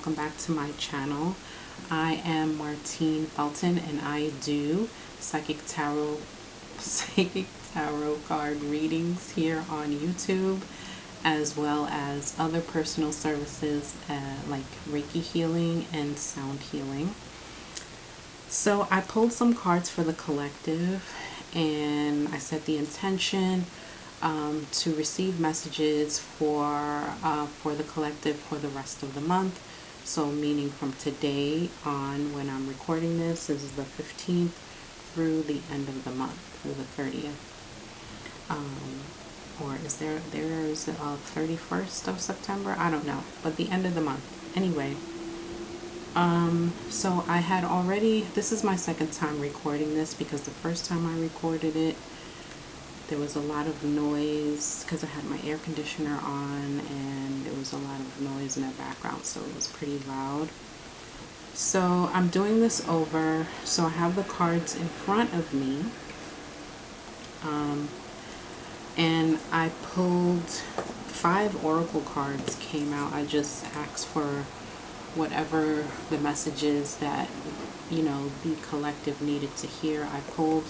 welcome back to my channel. I am MartineFelton and I do psychic tarot card readings here on YouTube, as well as other personal services like Reiki Healing and sound healing. So I pulled some cards for the collective, and I set the intention to receive messages for the collective for the rest of the month. So meaning from today on, when I'm recording this is the 15th through the end of the month, through the 30th. Or is there's a 31st of September? I don't know, but the end of the month. Anyway, so I had already, this is my second time recording this, because the first time I recorded it, there was a lot of noise because I had my air conditioner on and there was a lot of noise in the background, so it was pretty loud. So I'm doing this over. So I have the cards in front of me, and I pulled 5 oracle cards came out. I just asked for whatever the messages that, you know, the collective needed to hear. I pulled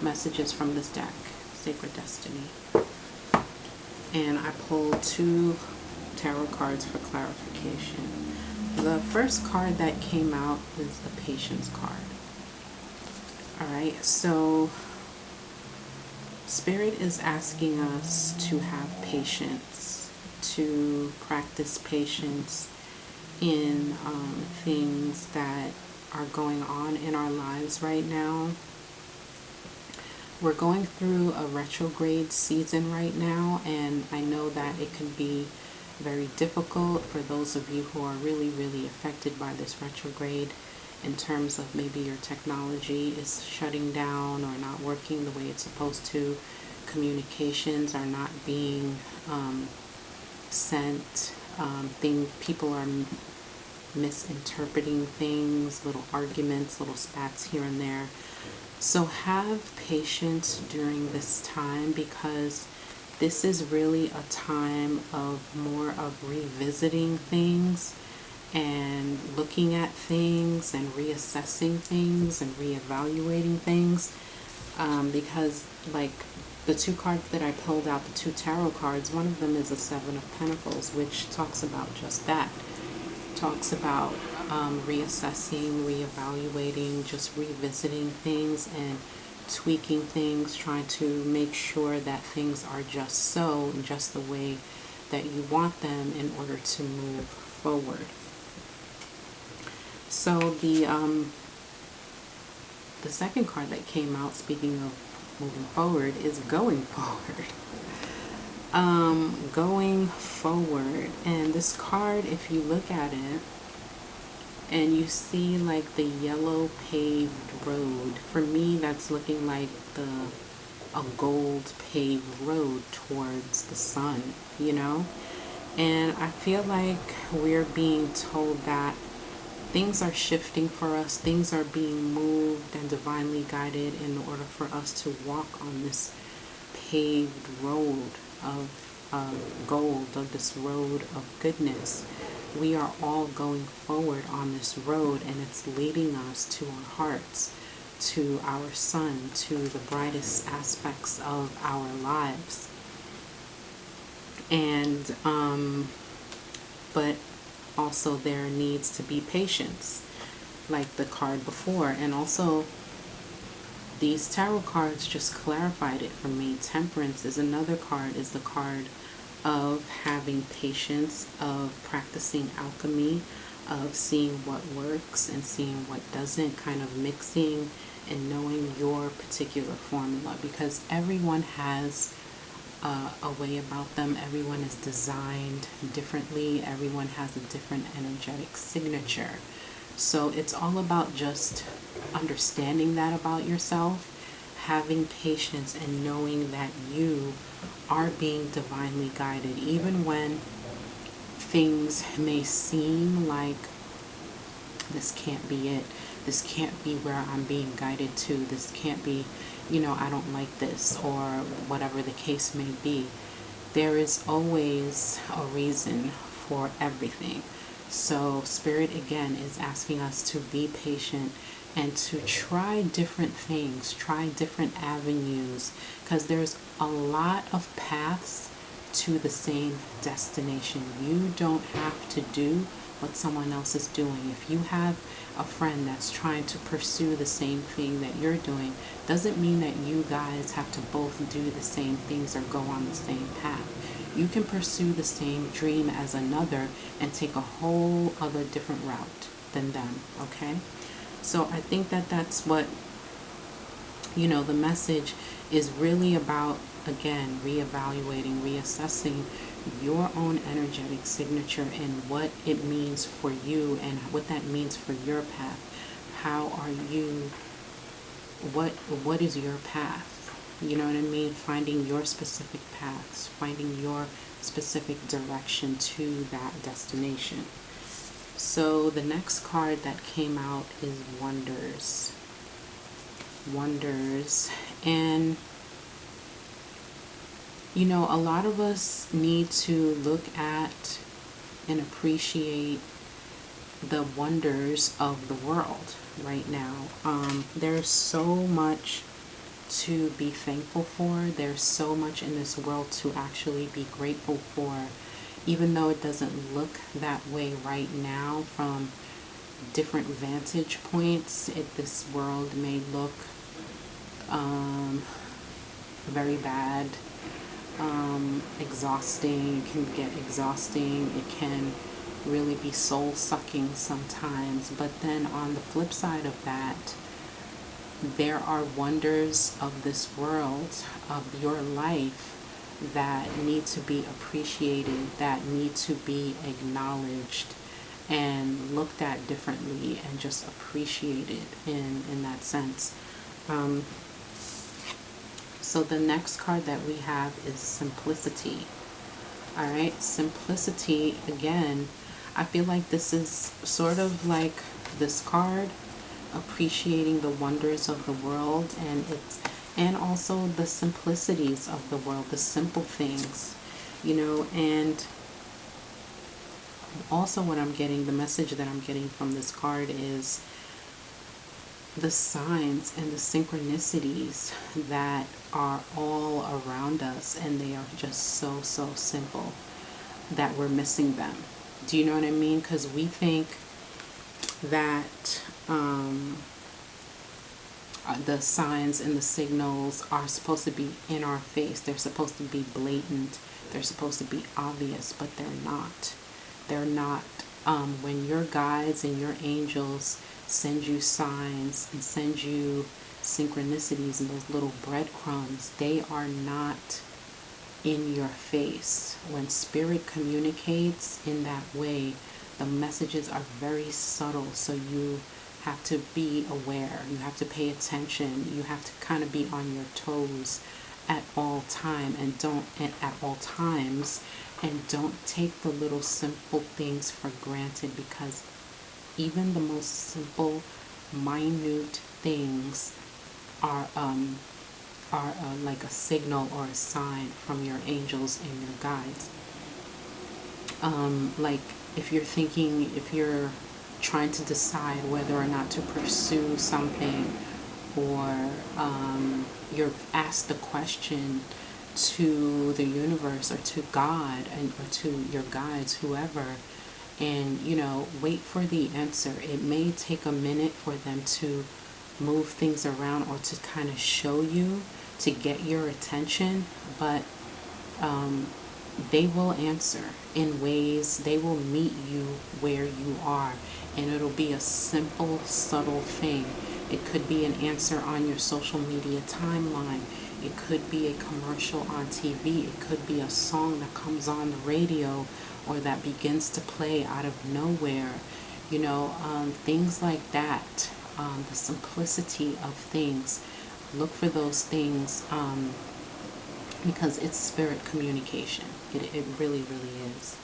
messages from this deck, Sacred Destiny, and I pulled 2 tarot cards for clarification. The first card that came out is the Patience card. Alright, so Spirit is asking us to have patience, to practice patience in things that are going on in our lives right now. We're going through a retrograde season right now, and I know that it can be very difficult for those of you who are really, really affected by this retrograde, in terms of maybe your technology is shutting down or not working the way it's supposed to. Communications are not being sent. People are misinterpreting things, little arguments, little spats here and there. So have patience during this time, because this is really a time of more of revisiting things and looking at things and reassessing things and reevaluating things, because like the 2 cards that I pulled out, the 2 tarot cards, one of them is a 7 of Pentacles, which talks about just that. Talks about reassessing, reevaluating, just revisiting things and tweaking things, trying to make sure that things are just so, just the way that you want them in order to move forward. So the second card that came out, speaking of moving forward, is going forward. Going forward, and this card, if you look at it and you see like the yellow paved road, for me that's looking like a gold paved road towards the sun, you know. And I feel like we're being told that things are shifting for us, things are being moved and divinely guided in order for us to walk on this paved road of gold, of this road of goodness. We are all going forward on this road, and it's leading us to our hearts, to our sun, to the brightest aspects of our lives. And but also there needs to be patience, like the card before. And also these tarot cards just clarified it for me. Temperance is another card, is the card of having patience, of practicing alchemy, of seeing what works and seeing what doesn't, kind of mixing and knowing your particular formula, because everyone has a way about them. Everyone is designed differently. Everyone has a different energetic signature. So it's all about just understanding that about yourself, having patience, and knowing that you are being divinely guided, even when things may seem like this can't be it, this can't be where I'm being guided to, this can't be, you know, I don't like this, or whatever the case may be. There is always a reason for everything. So Spirit again is asking us to be patient and to try different things, try different avenues, because there's a lot of paths to the same destination. You don't have to do what someone else is doing. If you have a friend that's trying to pursue the same thing that you're doing, doesn't mean that you guys have to both do the same things or go on the same path. You can pursue the same dream as another and take a whole other different route than them, okay? So I think that that's what, the message is really about, again, reevaluating, reassessing your own energetic signature and what it means for you and what that means for your path. How are you, what is your path? You know what I mean? Finding your specific paths, finding your specific direction to that destination. So the next card that came out is Wonders. Wonders. And a lot of us need to look at and appreciate the wonders of the world right now. There's so much to be thankful for. There's so much in this world to actually be grateful for, even though it doesn't look that way right now from different vantage points. This world may look very bad, exhausting. It can get exhausting. It can really be soul-sucking sometimes. But then on the flip side of that, there are wonders of this world, of your life, that need to be appreciated, that need to be acknowledged and looked at differently and just appreciated in that sense. So the next card that we have is Simplicity. All right, Simplicity, again, I feel like this is sort of like this card, appreciating the wonders of the world and also the simplicities of the world, the simple things, and also what I'm getting, the message that I'm getting from this card is the signs and the synchronicities that are all around us, and they are just so simple that we're missing them. Do you know what I mean? Because we think that the signs and the signals are supposed to be in our face. They're supposed to be blatant. They're supposed to be obvious, but they're not. They're not. When your guides and your angels send you signs and send you synchronicities and those little breadcrumbs, they are not in your face. When Spirit communicates in that way, the messages are very subtle, so you have to be aware. You have to pay attention. You have to kind of be on your toes at all times, and don't take the little simple things for granted, because even the most simple, minute things are like a signal or a sign from your angels and your guides. Like if you're trying to decide whether or not to pursue something, or you're asked the question to the universe or to God or to your guides, whoever, and wait for the answer. It may take a minute for them to move things around or to kind of show you, to get your attention, but they will answer in ways. They will meet you where you are, and it'll be a simple, subtle thing. It could be an answer on your social media timeline. It could be a commercial on TV. It could be a song that comes on the radio or that begins to play out of nowhere. Things like that. The simplicity of things. Look for those things because it's Spirit communication. It really, really is.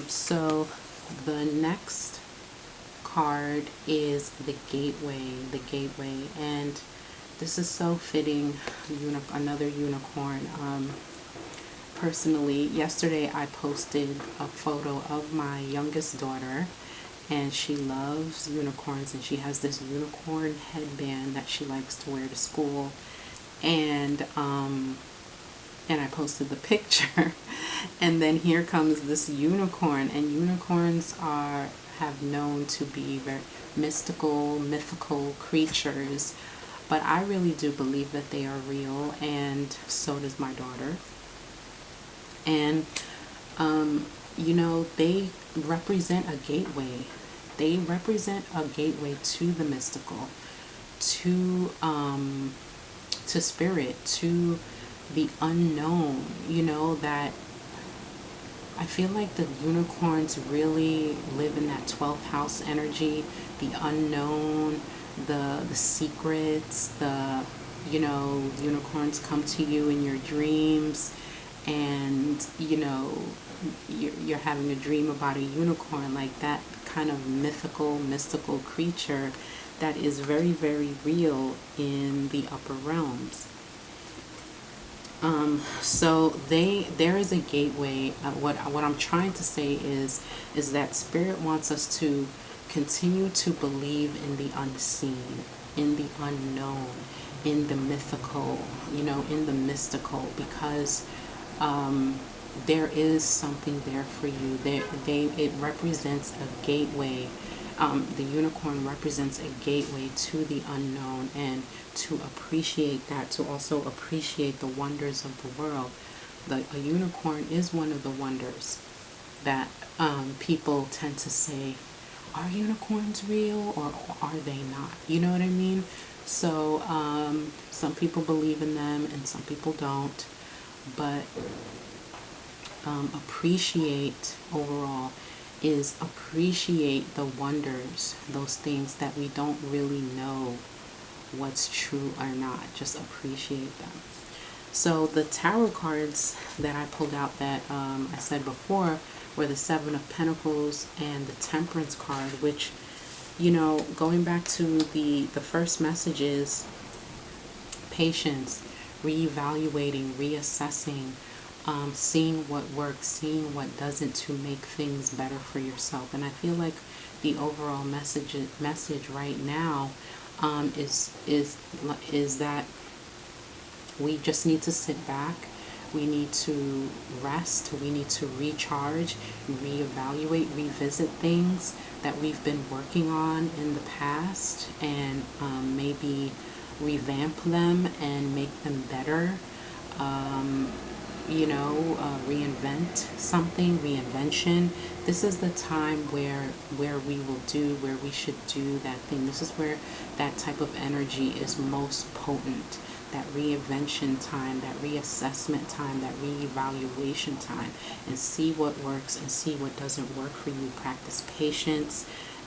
So the next card is the Gateway, and this is so fitting. Another unicorn. personally, yesterday I posted a photo of my youngest daughter, and she loves unicorns, and she has this unicorn headband that she likes to wear to school. And I posted the picture, and then here comes this unicorn. And unicorns have known to be very mystical, mythical creatures, but I really do believe that they are real, and so does my daughter. And you know, they represent a gateway. They represent a gateway to the mystical, to spirit, to the unknown. You know, that I feel like the unicorns really live in that 12th house energy, the unknown, the secrets, you know, unicorns come to you in your dreams, and you know, you're having a dream about a unicorn, like that kind of mystical creature that is very, very real in the upper realms. So there is a gateway. What I'm trying to say is that spirit wants us to continue to believe in the unseen, in the unknown, in the mythical, you know, in the mystical, because there is something there for you. It represents a gateway. The unicorn represents a gateway to the unknown, and to appreciate that, to also appreciate the wonders of the world. A unicorn is one of the wonders that people tend to say, are unicorns real or are they not? You know what I mean? So some people believe in them and some people don't, but appreciate overall is appreciate the wonders, those things that we don't really know what's true or not. Just appreciate them. So the tarot cards that I pulled out that I said before were the Seven of Pentacles and the Temperance card, which, you know, going back to the first messages, patience, reevaluating, reassessing, seeing what works, seeing what doesn't, to make things better for yourself. And I feel like the overall message right now is that we just need to sit back. We need to rest. We need to recharge, reevaluate, revisit things that we've been working on in the past, and maybe revamp them and make them better. You know, reinvent something, reinvention. This is the time where we should do that thing. This is where that type of energy is most potent. That reinvention time, that reassessment time, that reevaluation time, and see what works and see what doesn't work for you. Practice patience,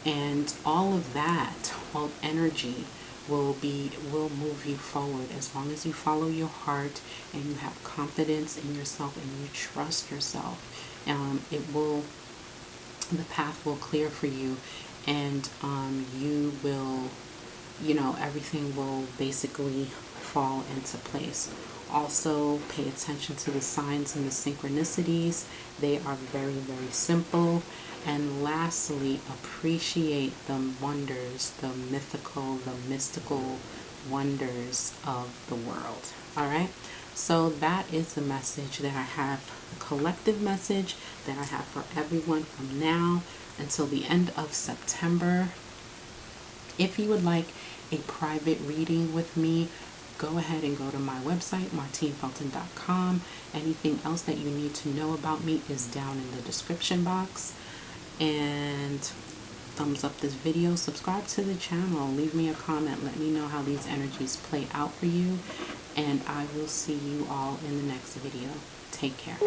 and all of that, all energy will move you forward as long as you follow your heart and you have confidence in yourself and you trust yourself. The path will clear for you, and you will, you know, everything will basically fall into place. Also, pay attention to the signs and the synchronicities. They are very, very simple. And lastly, appreciate the wonders, the mythical, the mystical wonders of the world. All right? So that is the message that I have, the collective message that I have for everyone from now until the end of September. If you would like a private reading with me, go ahead and go to my website, martinefelton.com. Anything else that you need to know about me is down in the description box. And thumbs up this video, subscribe to the channel, leave me a comment, let me know how these energies play out for you, and I will see you all in the next video. Take care.